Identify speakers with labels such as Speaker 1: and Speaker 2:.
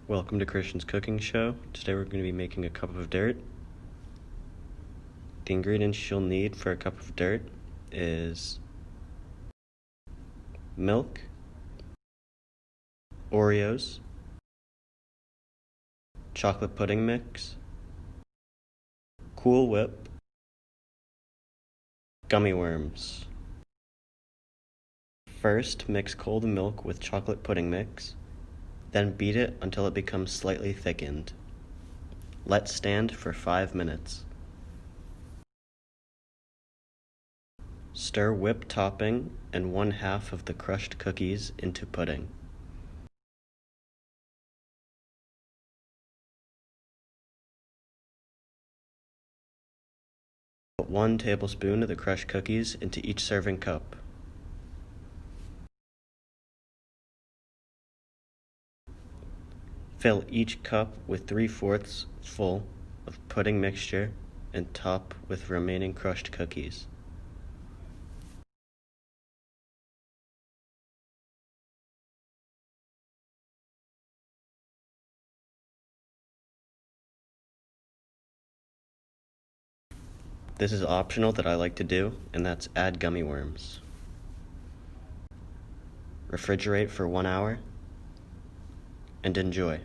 Speaker 1: Welcome to Christian's Cooking Show. Today we're going to be making a cup of dirt. The ingredients you'll need for a cup of dirt is milk, Oreos, chocolate pudding mix, Cool Whip, Gummy Worms. First, mix cold milk with chocolate pudding mix. Then beat it until it becomes slightly thickened. Let stand for 5 minutes. Stir whipped topping and 1/2 of the crushed cookies into pudding. Put 1 tablespoon of the crushed cookies into each serving cup. Fill each cup with 3/4 full of pudding mixture and top with remaining crushed cookies. This is optional that I like to do, and that's add gummy worms. Refrigerate for 1 hour and enjoy.